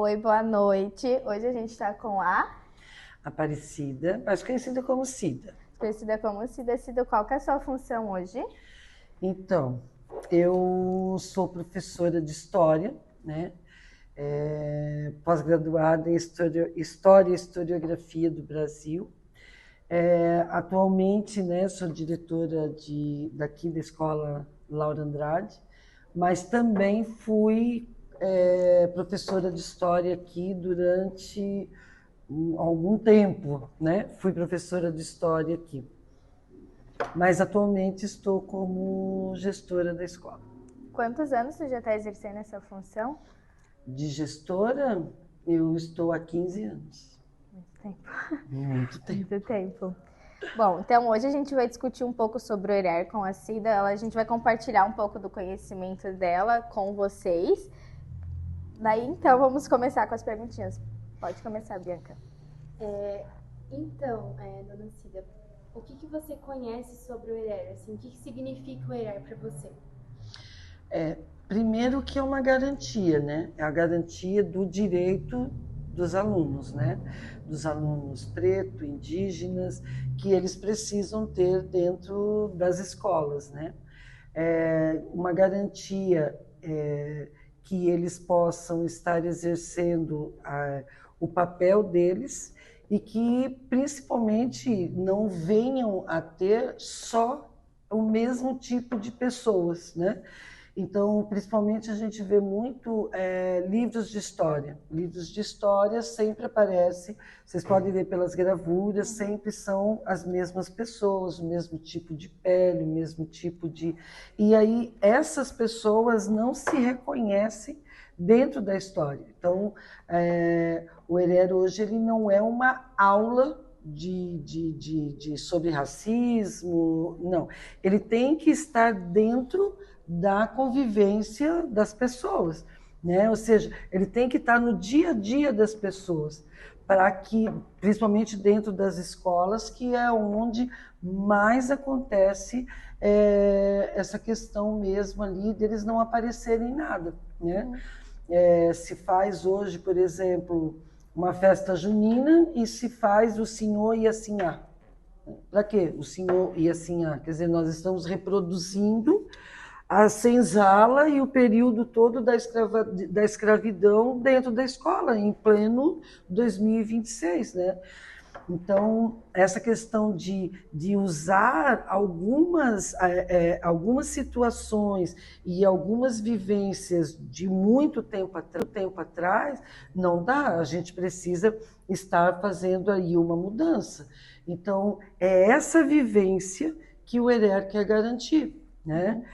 Oi, boa noite. Hoje a gente está com a Aparecida, mais conhecida como Cida. conhecida como Cida. Cida, qual que é a sua função hoje? Então, eu sou professora de História, né? Pós-graduada em História e Historiografia do Brasil. Atualmente, né, sou diretora daqui da Escola Laura Andrade, mas também fui professora de História aqui durante algum tempo, né? Fui professora de História aqui. Mas atualmente estou como gestora da escola. Quantos anos você já está exercendo essa função? De gestora, eu estou há 15 anos. Muito tempo. Muito tempo. Muito tempo. Bom, então hoje a gente vai discutir um pouco sobre o ERER com a Cida. A gente vai compartilhar um pouco do conhecimento dela com vocês. Daí, então, vamos começar com as perguntinhas. Pode começar, Bianca. Dona Cida, o que você conhece sobre o ERER? Assim, o que significa o ERER para você? Primeiro que é uma garantia, né? É a garantia do direito dos alunos, né? Dos alunos pretos, indígenas, que eles precisam ter dentro das escolas, né? Uma garantia que eles possam estar exercendo o papel deles e que, principalmente, não venham a ter só o mesmo tipo de pessoas, né? Então, principalmente, a gente vê muito livros de história. Livros de história sempre aparecem, vocês podem ver pelas gravuras, sempre são as mesmas pessoas, o mesmo tipo de pele, o mesmo tipo de... E aí, essas pessoas não se reconhecem dentro da história. Então, o ERER hoje ele não é uma aula sobre racismo, não. Ele tem que estar dentro da convivência das pessoas, né? Ou seja, ele tem que estar no dia a dia das pessoas, para que, principalmente dentro das escolas, que é onde mais acontece essa questão mesmo ali deles não aparecerem em nada, né? Se faz hoje, por exemplo, uma festa junina e se faz o senhor e assim para quê? O senhor e assim quer dizer, nós estamos reproduzindo a senzala e o período todo da escravidão dentro da escola, em pleno 2026, né? Então, essa questão de usar algumas situações e algumas vivências de muito tempo atrás, não dá, a gente precisa estar fazendo aí uma mudança. Então, é essa vivência que o ERER quer garantir. Né?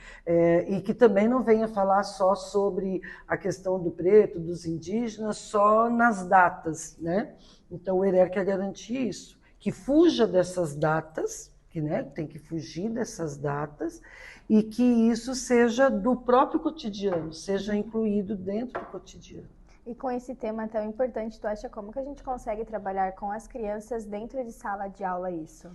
E que também não venha falar só sobre a questão do preto, dos indígenas, só nas datas, né? Então, o ERER quer garantir isso, que fuja dessas datas, que né, tem que fugir dessas datas, e que isso seja do próprio cotidiano, seja incluído dentro do cotidiano. E com esse tema tão importante, tu acha como que a gente consegue trabalhar com as crianças dentro de sala de aula isso?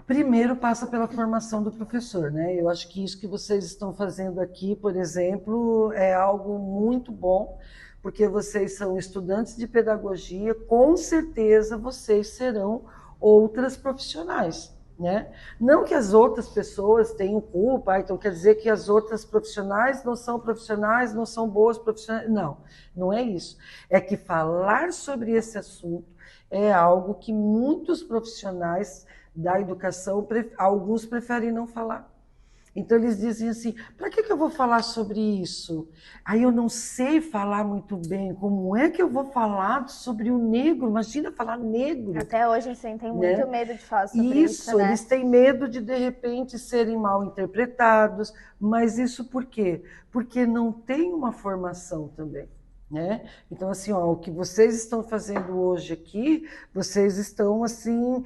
Primeiro passa pela formação do professor, né? Eu acho que isso que vocês estão fazendo aqui, por exemplo, é algo muito bom, porque vocês são estudantes de pedagogia, com certeza vocês serão outras profissionais, né? Não que as outras pessoas tenham culpa, então quer dizer que as outras profissionais, não são boas profissionais. Não, não é isso. É que falar sobre esse assunto é algo que muitos profissionais da educação, alguns preferem não falar. Então eles dizem assim, para que eu vou falar sobre isso? Aí eu não sei falar muito bem, como é que eu vou falar sobre o negro? Imagina falar negro. Até hoje eles sentem muito medo de falar sobre isso, né? Eles têm medo de repente serem mal interpretados, mas isso por quê? Porque não tem uma formação também. Né? Então, assim, o que vocês estão fazendo hoje aqui, vocês estão, assim,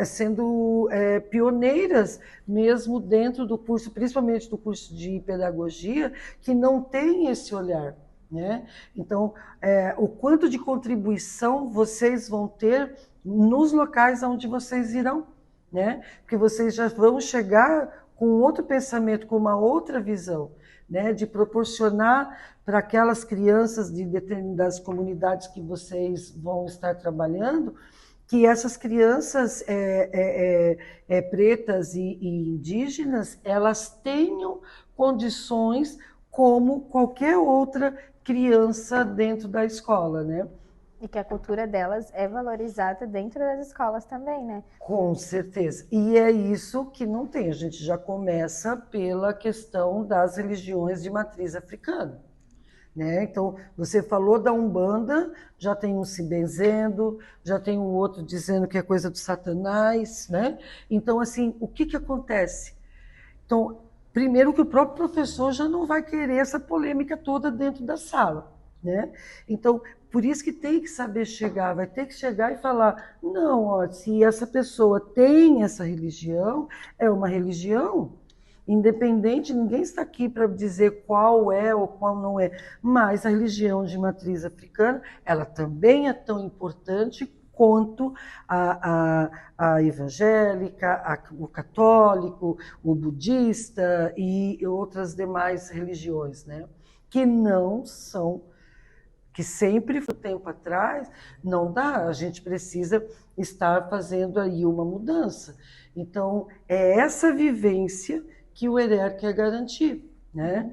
sendo pioneiras mesmo dentro do curso, principalmente do curso de pedagogia, que não tem esse olhar. Né? Então, o quanto de contribuição vocês vão ter nos locais onde vocês irão, né? Porque vocês já vão chegar com outro pensamento, com uma outra visão. né, de proporcionar para aquelas crianças de determinadas comunidades que vocês vão estar trabalhando, que essas crianças pretas e indígenas, elas tenham condições como qualquer outra criança dentro da escola, né? E que a cultura delas é valorizada dentro das escolas também, né? Com certeza. E é isso que não tem. A gente já começa pela questão das religiões de matriz africana, né? Então, você falou da Umbanda, já tem um se benzendo, já tem o outro dizendo que é coisa do Satanás, né? Então, assim, o que acontece? Então, primeiro que o próprio professor já não vai querer essa polêmica toda dentro da sala, né? Então, por isso que tem que saber chegar, vai ter que chegar e falar, não, ó, se essa pessoa tem essa religião, é uma religião independente, ninguém está aqui para dizer qual é ou qual não é, mas a religião de matriz africana, ela também é tão importante quanto a evangélica, o católico, o budista e outras demais religiões, né? Que não são, que sempre, um tempo atrás, não dá, a gente precisa estar fazendo aí uma mudança. Então, é essa vivência que o ERER quer garantir, né?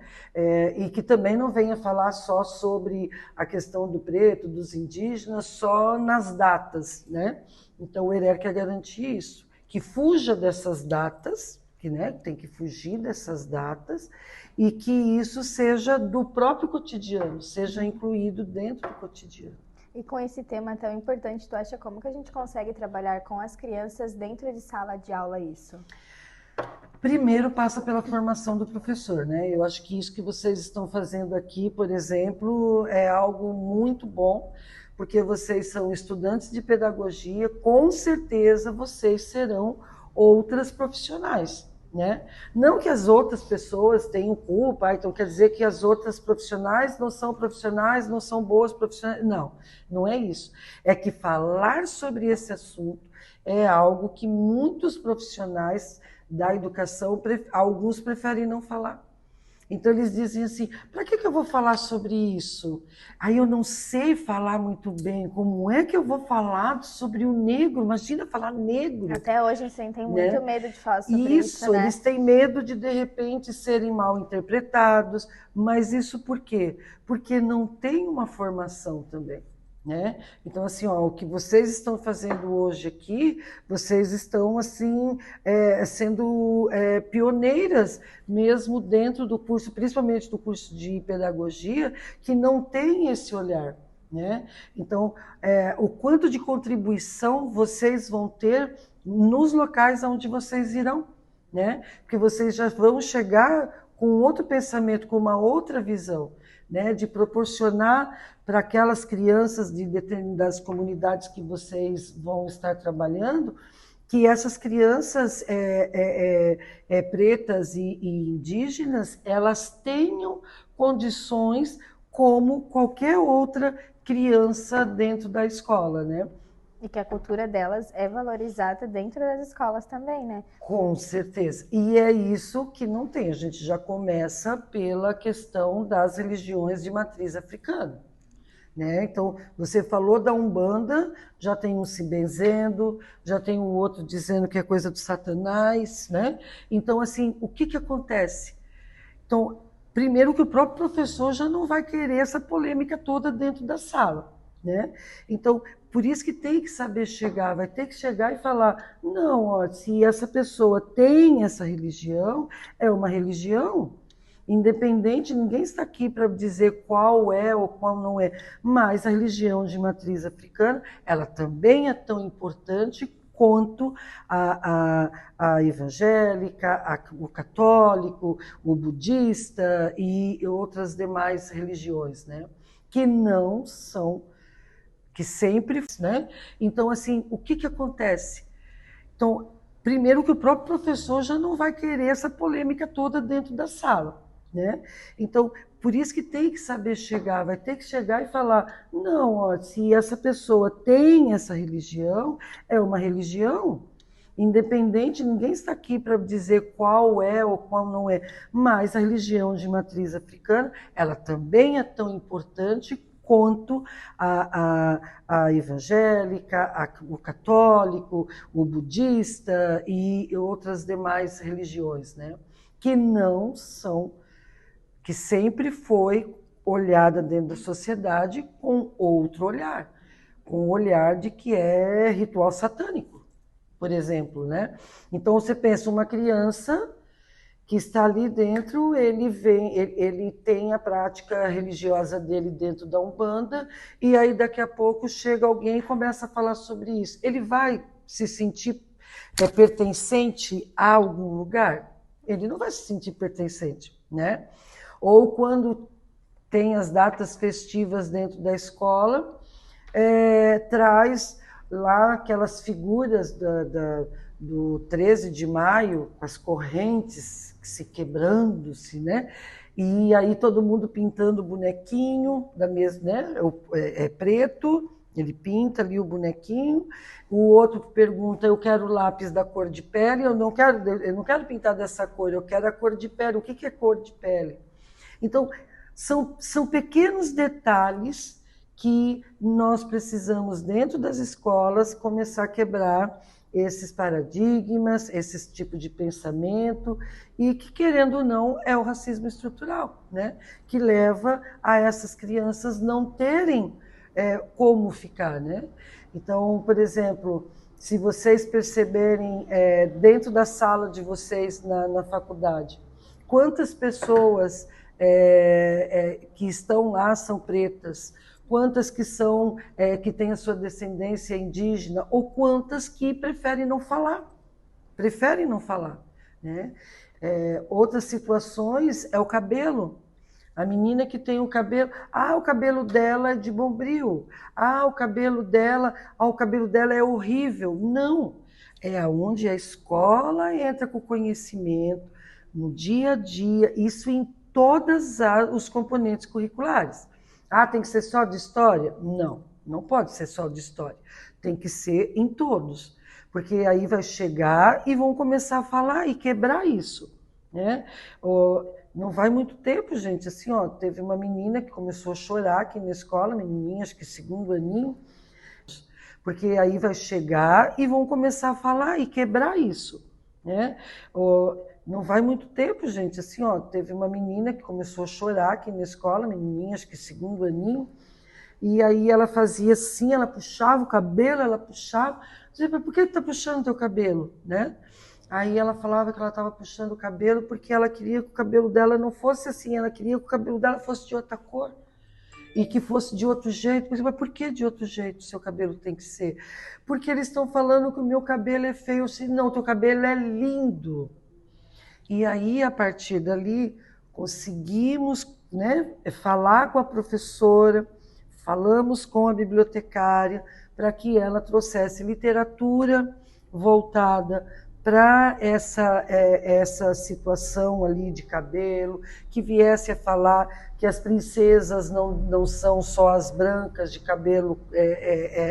E que também não venha falar só sobre a questão do preto, dos indígenas, só nas datas, né? Então, o ERER quer garantir isso, que fuja dessas datas, que, né, tem que fugir dessas datas, e que isso seja do próprio cotidiano, seja incluído dentro do cotidiano. E com esse tema tão importante, tu acha como que a gente consegue trabalhar com as crianças dentro de sala de aula isso? Primeiro passa pela formação do professor, né? Eu acho que isso que vocês estão fazendo aqui, por exemplo, é algo muito bom, porque vocês são estudantes de pedagogia, com certeza vocês serão outras profissionais, né? Não que as outras pessoas tenham culpa, então quer dizer que as outras profissionais, não são boas profissionais. Não, não é isso. É que falar sobre esse assunto é algo que muitos profissionais da educação, alguns preferem não falar. Então eles dizem assim, para que eu vou falar sobre isso? Aí eu não sei falar muito bem, como é que eu vou falar sobre o negro? Imagina falar negro. Até hoje eles sentem muito, né, medo de falar sobre isso, né? Eles têm medo de repente serem mal interpretados, mas isso por quê? Porque não tem uma formação também. Né? Então, assim, ó, o que vocês estão fazendo hoje aqui, vocês estão assim sendo pioneiras mesmo dentro do curso, principalmente do curso de pedagogia, que não tem esse olhar. Né? Então, o quanto de contribuição vocês vão ter nos locais onde vocês irão, né? Porque vocês já vão chegar com outro pensamento, com uma outra visão, né? De proporcionar para aquelas crianças de determinadas comunidades que vocês vão estar trabalhando, que essas crianças pretas e indígenas, elas tenham condições como qualquer outra criança dentro da escola, né? E que a cultura delas é valorizada dentro das escolas também, né? Com certeza. E é isso que não tem. A gente já começa pela questão das religiões de matriz africana, né? Então, você falou da Umbanda, já tem um se benzendo, já tem o outro dizendo que é coisa do Satanás, né? Então, assim, o que acontece? Então, primeiro que o próprio professor já não vai querer essa polêmica toda dentro da sala, né? Então, por isso que tem que saber chegar, vai ter que chegar e falar, não, ó, se essa pessoa tem essa religião, é uma religião, independente, ninguém está aqui para dizer qual é ou qual não é, mas a religião de matriz africana, ela também é tão importante quanto a evangélica, a católico, o budista e outras demais religiões, né? Que não são, que sempre, né? Então, independente, ninguém está aqui para dizer qual é ou qual não é, mas a religião de matriz africana, ela também é tão importante quanto a evangélica, o católico, o budista e outras demais religiões, né? Que não são, que sempre, né? Então, assim, o que acontece? Então, primeiro que o próprio professor já não vai querer essa polêmica toda dentro da sala, né? Então, por isso que tem que saber chegar, vai ter que chegar e falar, não, ó, se essa pessoa tem essa religião, é uma religião, independente, ninguém está aqui para dizer qual é ou qual não é, mas a religião de matriz africana, ela também é tão importante quanto a evangélica, o católico, o budista e outras demais religiões, né? Que não são, que sempre foi olhada dentro da sociedade com outro olhar, com o olhar de que é ritual satânico, por exemplo, né? Então você pensa uma criança que está ali dentro, ele tem a prática religiosa dele dentro da Umbanda, e aí daqui a pouco chega alguém e começa a falar sobre isso. Ele vai se sentir pertencente a algum lugar? Ele não vai se sentir pertencente, né? Ou quando tem as datas festivas dentro da escola, traz lá aquelas figuras do 13 de maio, as correntes se quebrando-se, né? E aí todo mundo pintando o bonequinho, da mesma, né? É preto, ele pinta ali o bonequinho, o outro pergunta, eu quero lápis da cor de pele, eu não quero pintar dessa cor, eu quero a cor de pele. O que é cor de pele? Então, são pequenos detalhes que nós precisamos, dentro das escolas, começar a quebrar esses paradigmas, esse tipo de pensamento, e que, querendo ou não, é o racismo estrutural, né? Que leva a essas crianças não terem como ficar, né? Então, por exemplo, se vocês perceberem dentro da sala de vocês na faculdade, quantas pessoas que estão lá são pretas, quantas que são que têm a sua descendência indígena, ou quantas que preferem não falar, né? Outras situações é o cabelo. A menina que tem o cabelo dela é de Bombril, o cabelo dela é horrível. Não, é onde a escola entra com o conhecimento, no dia a dia, isso em todos os componentes curriculares. Tem que ser só de história? Não, não pode ser só de história. Tem que ser em todos, porque aí vai chegar e vão começar a falar e quebrar isso, né? Não vai muito tempo, gente, assim, teve uma menina que começou a chorar aqui na escola, menininha, acho que segundo aninho, porque aí vai chegar e vão começar a falar e quebrar isso, né? Não vai muito tempo, gente, assim, teve uma menina que começou a chorar aqui na escola, menininha, acho que segundo aninho, e aí ela fazia assim, ela puxava o cabelo, ela puxava, eu dizia, por que está puxando o teu cabelo, né? Aí ela falava que ela estava puxando o cabelo porque ela queria que o cabelo dela não fosse assim, ela queria que o cabelo dela fosse de outra cor e que fosse de outro jeito. Mas por que de outro jeito o seu cabelo tem que ser? Porque eles estão falando que o meu cabelo é feio. Não, o teu cabelo é lindo. E aí, a partir dali, conseguimos, né, falar com a professora, falamos com a bibliotecária para que ela trouxesse literatura voltada para essa situação ali de cabelo, que viesse a falar que as princesas não são só as brancas de cabelo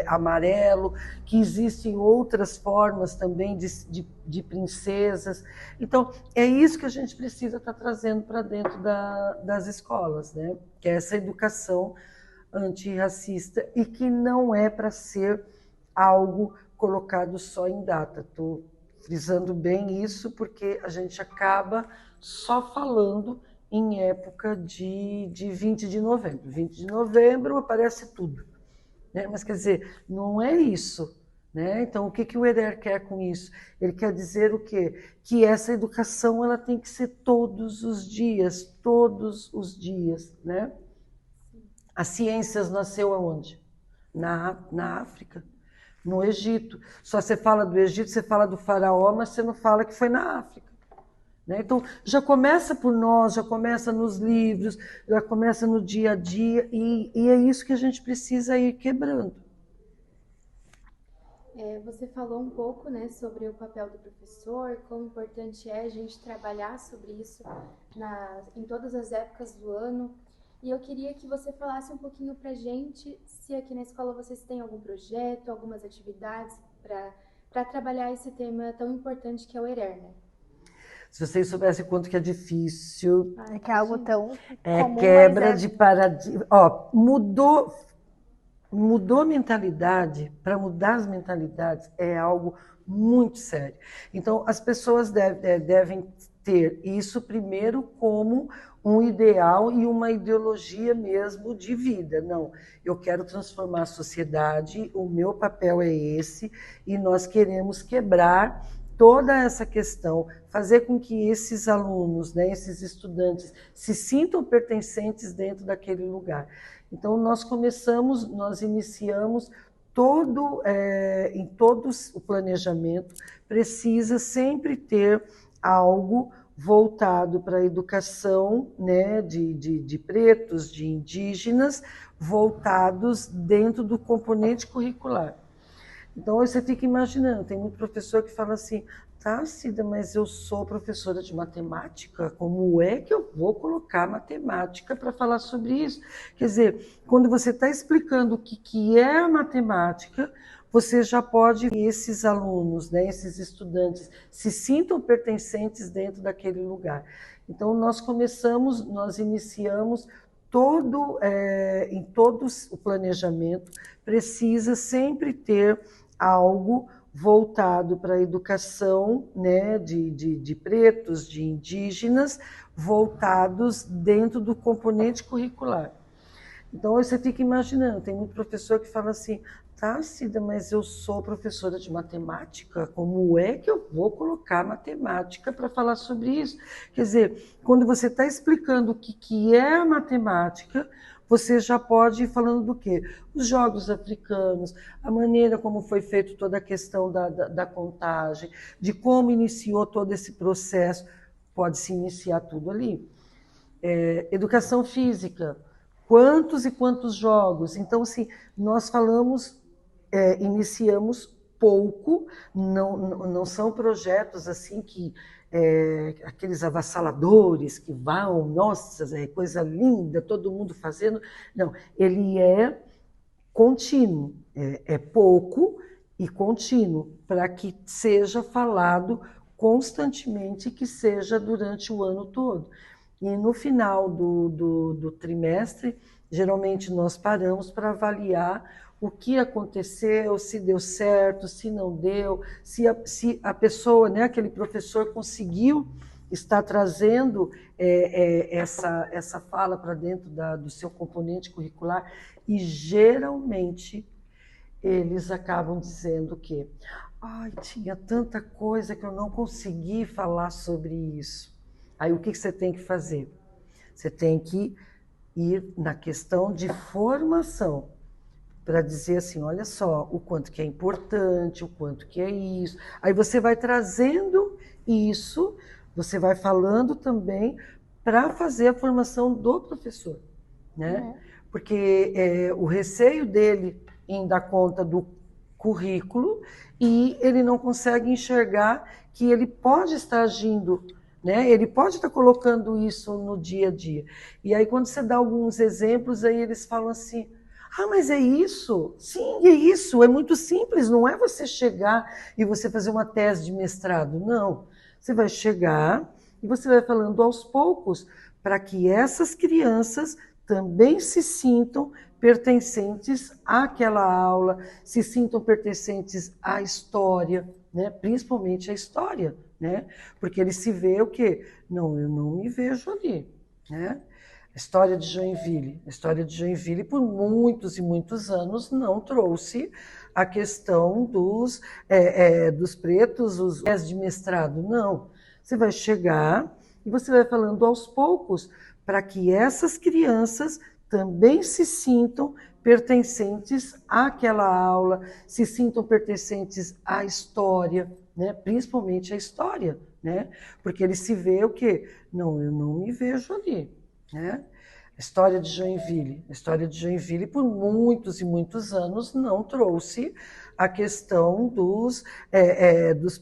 amarelo, que existem outras formas também de princesas. Então, é isso que a gente precisa estar trazendo para dentro das escolas, né? Que é essa educação antirracista e que não é para ser algo colocado só em data. Estou frisando bem isso porque a gente acaba só falando em época de 20 de novembro. 20 de novembro aparece tudo, né? Mas quer dizer, não é isso, né? Então, o que o Herer quer com isso? Ele quer dizer o quê? Que essa educação ela tem que ser todos os dias, né? As ciências nasceu aonde? Na África, no Egito. Só você fala do Egito, você fala do faraó, mas você não fala que foi na África, né? Então, já começa por nós, já começa nos livros, já começa no dia a dia, e é isso que a gente precisa ir quebrando. Você falou um pouco, né, sobre o papel do professor, quão importante é a gente trabalhar sobre isso em todas as épocas do ano. E eu queria que você falasse um pouquinho pra gente se aqui na escola vocês têm algum projeto, algumas atividades para para trabalhar esse tema tão importante que é o ERER, né? Se vocês soubessem quanto que é difícil, É que é algo tão é comum, quebra mas de paradigma. Ó, mudou a mentalidade. Para mudar as mentalidades é algo muito sério. Então, as pessoas devem ter isso primeiro como um ideal e uma ideologia mesmo de vida. Não, eu quero transformar a sociedade, o meu papel é esse, e nós queremos quebrar toda essa questão, fazer com que esses alunos, né, esses estudantes, se sintam pertencentes dentro daquele lugar. Então, nós iniciamos em todos o planejamento, precisa sempre ter algo voltado para a educação, né, de pretos, de indígenas, voltados dentro do componente curricular. Então, você fica imaginando, tem muito professor que fala assim, tá, Cida, mas eu sou professora de matemática, como é que eu vou colocar matemática para falar sobre isso? Quer dizer, quando você está explicando o que é a matemática, você já pode que esses alunos, né, esses estudantes, se sintam pertencentes dentro daquele lugar. Então, nós iniciamos em todo o planejamento, precisa sempre ter algo voltado para a educação, né, de pretos, de indígenas, voltados dentro do componente curricular. Então, você fica imaginando, tem muito professor que fala assim, tá, Cida, mas eu sou professora de matemática, como é que eu vou colocar matemática para falar sobre isso? Quer dizer, quando você está explicando o que é a matemática, você já pode ir falando do quê? Os jogos africanos, a maneira como foi feita toda a questão da contagem, de como iniciou todo esse processo, pode-se iniciar tudo ali. Educação física, quantos e quantos jogos? Então, assim, nós iniciamos pouco, não são projetos assim que aqueles avassaladores que vão, nossa, é coisa linda, todo mundo fazendo. Não, ele é contínuo, é pouco e contínuo, para que seja falado constantemente, que seja durante o ano todo. E no final do trimestre, geralmente nós paramos para avaliar o que aconteceu, se deu certo, se não deu, se a pessoa, né, aquele professor conseguiu estar trazendo essa fala para dentro do seu componente curricular, e geralmente eles acabam dizendo que tinha tanta coisa que eu não consegui falar sobre isso. Aí o que você tem que fazer? Você tem que ir na questão de formação, para dizer assim, olha só, o quanto que é importante, o quanto que é isso. Aí você vai trazendo isso, você vai falando também para fazer a formação do professor, né? Porque o receio dele em dar conta do currículo, e ele não consegue enxergar que ele pode estar agindo, né? Ele pode estar colocando isso no dia a dia. E aí, quando você dá alguns exemplos, aí eles falam assim, mas é isso? Sim, é isso. É muito simples. Não é você chegar e você fazer uma tese de mestrado. Não. Você vai chegar e você vai falando aos poucos para que essas crianças também se sintam pertencentes àquela aula, se sintam pertencentes à história, né? Principalmente à história, né? Porque ele se vê o quê? Não, eu não me vejo ali, né? A história de Joinville, por muitos e muitos anos, não trouxe a questão dos pretos, os de mestrado, não. Você vai chegar e você vai falando aos poucos para que essas crianças também se sintam pertencentes àquela aula, se sintam pertencentes à história, né? Principalmente à história, né? Porque ele se vê o quê? Não, eu não me vejo ali, né? A história de Joinville, por muitos e muitos anos, não trouxe a questão dos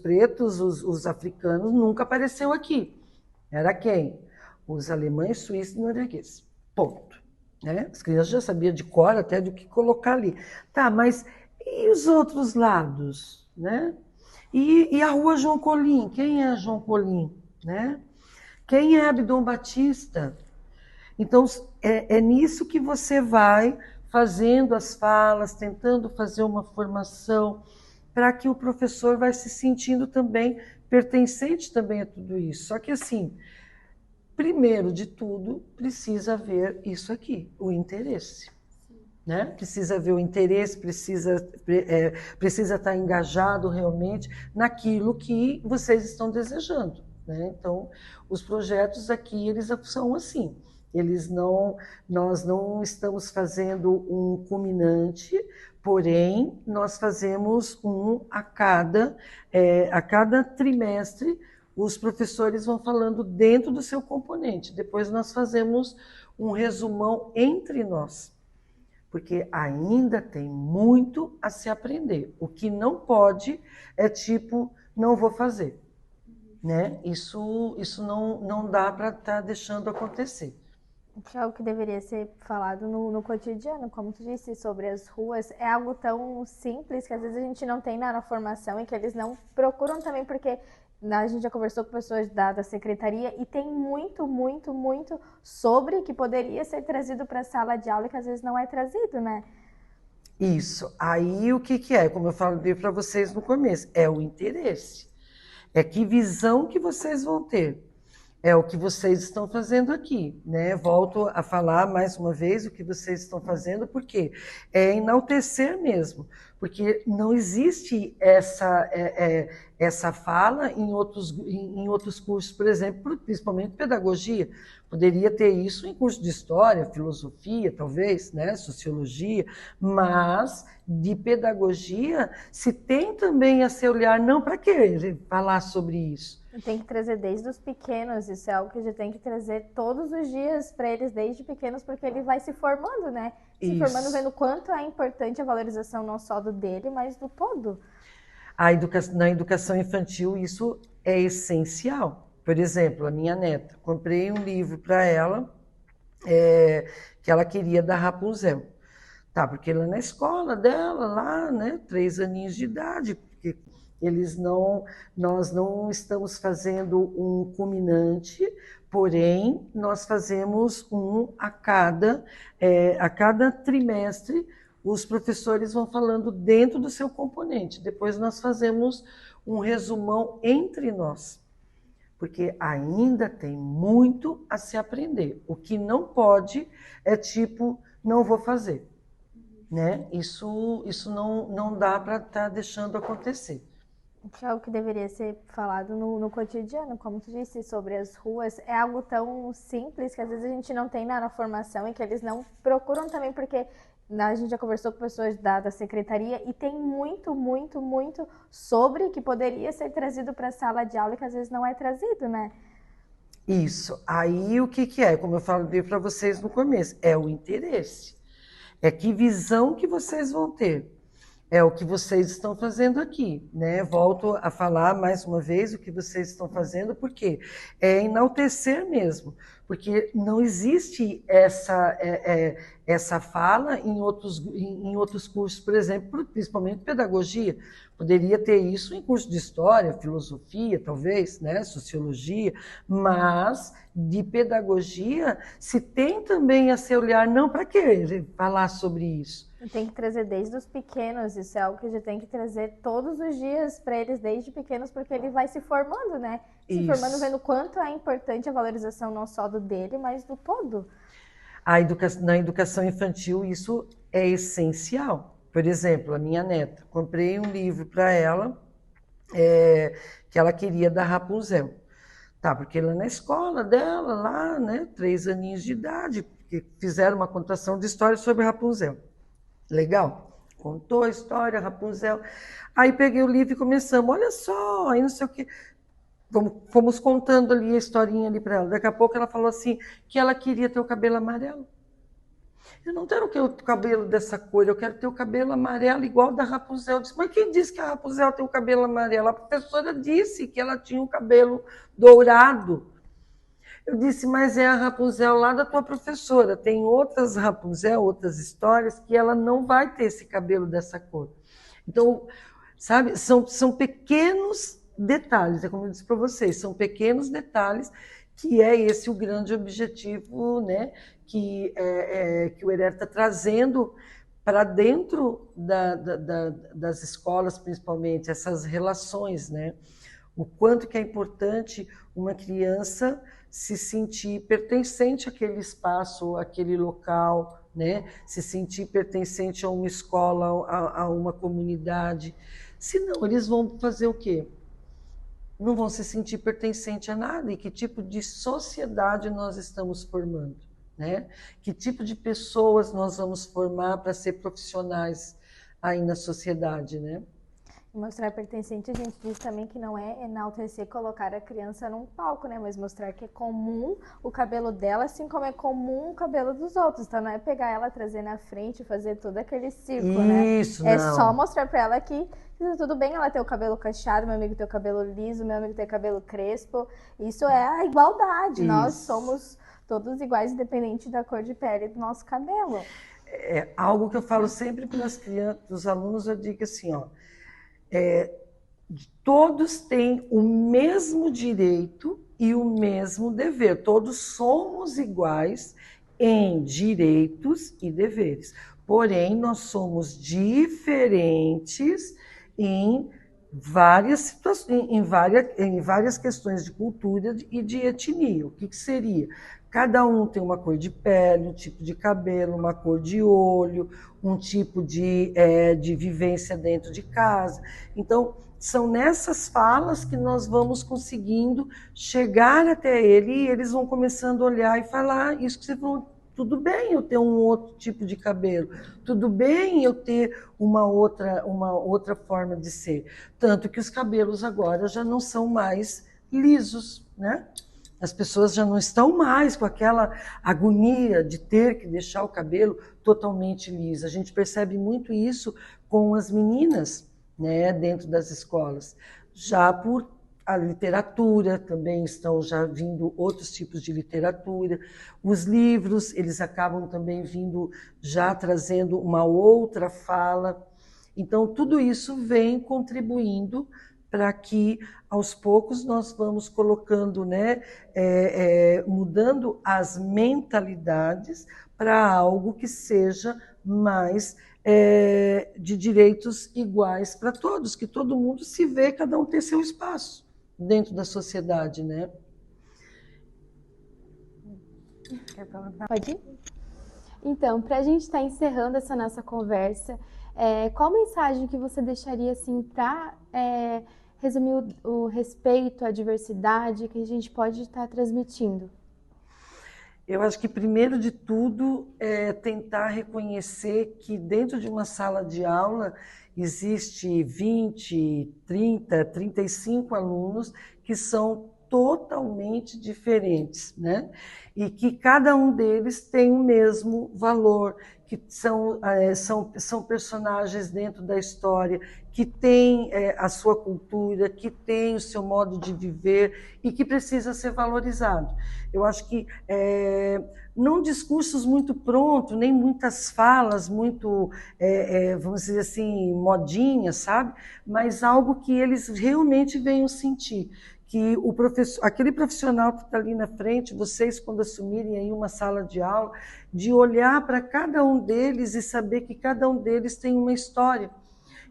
pretos, os africanos, nunca apareceu aqui. Era quem? Os alemães, suíços e noruegueses. Ponto. Né? As crianças já sabiam de cor até do que colocar ali. Tá, mas e os outros lados? Né? E a Rua João Colim? Quem é João Colim? Né? Quem é Abdom Batista? Então, é nisso que você vai fazendo as falas, tentando fazer uma formação, para que o professor vai se sentindo também pertencente também a tudo isso. Só que, assim, primeiro de tudo, precisa haver isso aqui, o interesse. Né? Precisa haver o interesse, precisa estar engajado realmente naquilo que vocês estão desejando. Né? Então, os projetos aqui, eles são assim. Nós não estamos fazendo um culminante, porém, nós fazemos um a cada trimestre, os professores vão falando dentro do seu componente. Depois nós fazemos um resumão entre nós, porque ainda tem muito a se aprender. O que não pode é tipo, não vou fazer. Né? Isso não dá para estar deixando acontecer. Que é algo que deveria ser falado no cotidiano, como tu disse, sobre as ruas. É algo tão simples que às vezes a gente não tem na formação e que eles não procuram também, porque a gente já conversou com pessoas da secretaria e tem muito sobre que poderia ser trazido para a sala de aula e que às vezes não é trazido, né? Isso. Aí o que é? Como eu falei para vocês no começo, é o interesse. É que visão que vocês vão ter. É o que vocês estão fazendo aqui, né? Volto a falar mais uma vez o que vocês estão fazendo, porque é enaltecer mesmo, porque não existe essa fala em outros cursos, por exemplo, principalmente pedagogia. Poderia ter isso em curso de história, filosofia, talvez, né? Sociologia, mas de pedagogia se tem também esse olhar, não para quê falar sobre isso. Tem que trazer desde os pequenos, isso é algo que a gente tem que trazer todos os dias para eles desde pequenos, porque ele vai se formando, né? Se formando, vendo quanto é importante a valorização não só do dele, mas do todo. Na educação infantil isso é essencial. Por exemplo, a minha neta, comprei um livro para ela que ela queria da Rapunzel. Tá, porque ela na escola dela, lá, né, 3 aninhos de idade, porque nós não estamos fazendo um culminante, porém, nós fazemos um a cada trimestre, os professores vão falando dentro do seu componente. Depois nós fazemos um resumão entre nós, porque ainda tem muito a se aprender. O que não pode é tipo, não vou fazer. Né? Isso não dá para estar deixando acontecer. Que é algo que deveria ser falado no cotidiano, como tu disse, sobre as ruas. É algo tão simples que às vezes a gente não tem na formação e que eles não procuram também, porque a gente já conversou com pessoas da secretaria e tem muito sobre que poderia ser trazido para a sala de aula e que às vezes não é trazido, né? Isso. Aí o que é? Como eu falei para vocês no começo, é o interesse. É que visão que vocês vão ter. É o que vocês estão fazendo aqui, né? Volto a falar mais uma vez o que vocês estão fazendo, porque é enaltecer mesmo, porque não existe essa fala em outros cursos, por exemplo, principalmente pedagogia. Poderia ter isso em curso de história, filosofia, talvez, né? Sociologia, mas de pedagogia se tem também esse olhar, não para quê falar sobre isso. Tem que trazer desde os pequenos, isso é algo que a gente tem que trazer todos os dias para eles desde pequenos, porque ele vai se formando, né? Se formando, vendo quanto é importante a valorização não só do dele, mas do todo. Na educação infantil isso é essencial. Por exemplo, a minha neta, comprei um livro para ela que ela queria da Rapunzel. Tá, porque ela na escola dela, lá, né, 3 aninhos de idade, porque fizeram uma contação de história sobre Rapunzel. Legal. Contou a história, Rapunzel. Aí peguei o livro e começamos, olha só, aí não sei o quê. Fomos contando ali a historinha ali para ela. Daqui a pouco ela falou assim, que ela queria ter o cabelo amarelo. Eu não quero ter o cabelo dessa cor, eu quero ter o cabelo amarelo igual da Rapunzel. Eu disse, mas quem disse que a Rapunzel tem o cabelo amarelo? A professora disse que ela tinha o cabelo dourado. Eu disse, mas é a Rapunzel lá da tua professora. Tem outras Rapunzel, outras histórias, que ela não vai ter esse cabelo dessa cor. Então, sabe? São pequenos detalhes, é como eu disse para vocês, são pequenos detalhes que é esse o grande objetivo, né, que o ERER está trazendo para dentro das escolas, principalmente, essas relações, né? O quanto que é importante uma criança se sentir pertencente àquele espaço, àquele local, né? Se sentir pertencente a uma escola, a uma comunidade. Senão, eles vão fazer o quê? Não vão se sentir pertencente a nada. E que tipo de sociedade nós estamos formando, né? Que tipo de pessoas nós vamos formar para ser profissionais aí na sociedade, né? Mostrar pertencente, a gente diz também que não é enaltecer colocar a criança num palco, né? Mas mostrar que é comum o cabelo dela, assim como é comum o cabelo dos outros. Então não é pegar ela, trazer na frente e fazer todo aquele circo, né? Isso, é não. só mostrar pra ela que tudo bem ela ter o cabelo cacheado, meu amigo ter o cabelo liso, meu amigo ter o cabelo crespo. Isso é a igualdade. Isso. Nós somos todos iguais, independente da cor de pele do nosso cabelo. É algo que eu falo sempre para as crianças, para os alunos, eu digo assim, ó, todos têm o mesmo direito e o mesmo dever. Todos somos iguais em direitos e deveres. Porém, nós somos diferentes em várias situações, em várias questões de cultura e de etnia. O que seria? Cada um tem uma cor de pele, um tipo de cabelo, uma cor de olho, um tipo de vivência dentro de casa. Então, são nessas falas que nós vamos conseguindo chegar até ele e eles vão começando a olhar e falar isso que você falou. Tudo bem eu ter um outro tipo de cabelo, tudo bem eu ter uma outra forma de ser. Tanto que os cabelos agora já não são mais lisos, né? As pessoas já não estão mais com aquela agonia de ter que deixar o cabelo totalmente liso. A gente percebe muito isso com as meninas, né, dentro das escolas. Já por a literatura, também estão já vindo outros tipos de literatura. Os livros, eles acabam também vindo já trazendo uma outra fala. Então, tudo isso vem contribuindo para que, aos poucos, nós vamos colocando, né, mudando as mentalidades para algo que seja mais de direitos iguais para todos, que todo mundo se vê, cada um tem seu espaço dentro da sociedade, né? Pode ir? Então, para a gente estar encerrando essa nossa conversa, qual mensagem que você deixaria assim para resumir o respeito à diversidade que a gente pode estar transmitindo? Eu acho que, primeiro de tudo, é tentar reconhecer que dentro de uma sala de aula existe 20, 30, 35 alunos que são totalmente diferentes, né? E que cada um deles tem o mesmo valor, que são personagens dentro da história, que têm a sua cultura, que têm o seu modo de viver e que precisa ser valorizado. Eu acho que não discursos muito prontos, nem muitas falas muito, vamos dizer assim, modinhas, sabe? Mas algo que eles realmente venham sentir. Que aquele profissional que está ali na frente, vocês quando assumirem aí uma sala de aula, de olhar para cada um deles e saber que cada um deles tem uma história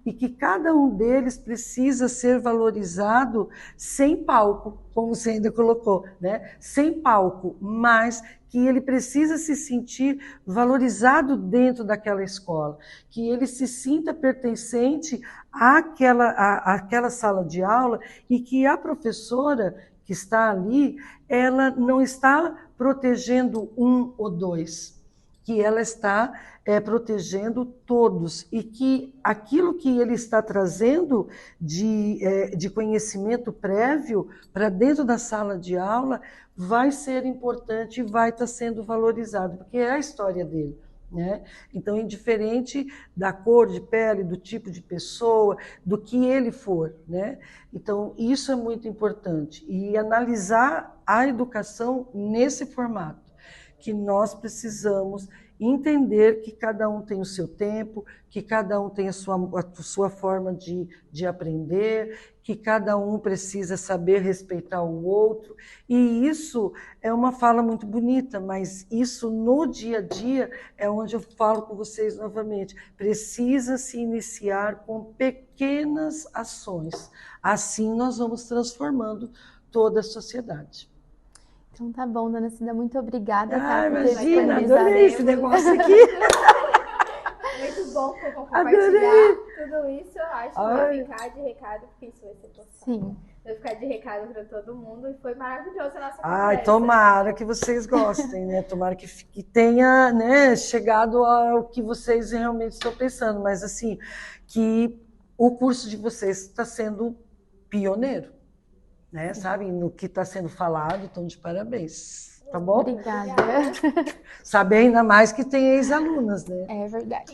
e que cada um deles precisa ser valorizado sem palco, como você ainda colocou, né? Sem palco, mas que ele precisa se sentir valorizado dentro daquela escola, que ele se sinta pertencente àquela sala de aula e que a professora que está ali, ela não está protegendo um ou dois, que ela está protegendo todos e que aquilo que ele está trazendo de conhecimento prévio para dentro da sala de aula vai ser importante e vai estar sendo valorizado, porque é a história dele. Né? Então, indiferente da cor de pele, do tipo de pessoa, do que ele for. Né? Então, isso é muito importante. E analisar a educação nesse formato, que nós precisamos entender que cada um tem o seu tempo, que cada um tem a sua forma de aprender, que cada um precisa saber respeitar o outro. E isso é uma fala muito bonita, mas isso no dia a dia é onde eu falo com vocês novamente. Precisa se iniciar com pequenas ações. Assim nós vamos transformando toda a sociedade. Então tá bom, dona Cida, muito obrigada. Ah, por ter imagina, disponibilizado. adorei esse negócio aqui. Muito bom compartilhar tudo isso. Eu acho que vai ficar de recado, porque isso vai ser postado. Sim. Vai ficar de recado para todo mundo. E foi maravilhoso a nossa Ai, conversa. tomara que vocês gostem, né? Tomara que tenha, né, chegado ao que vocês realmente estão pensando. Mas, assim, que o curso de vocês está sendo pioneiro, né? Sabe? No que está sendo falado, então, de parabéns. Tá bom? Obrigada. Saber ainda mais que tem ex-alunas, né? É verdade.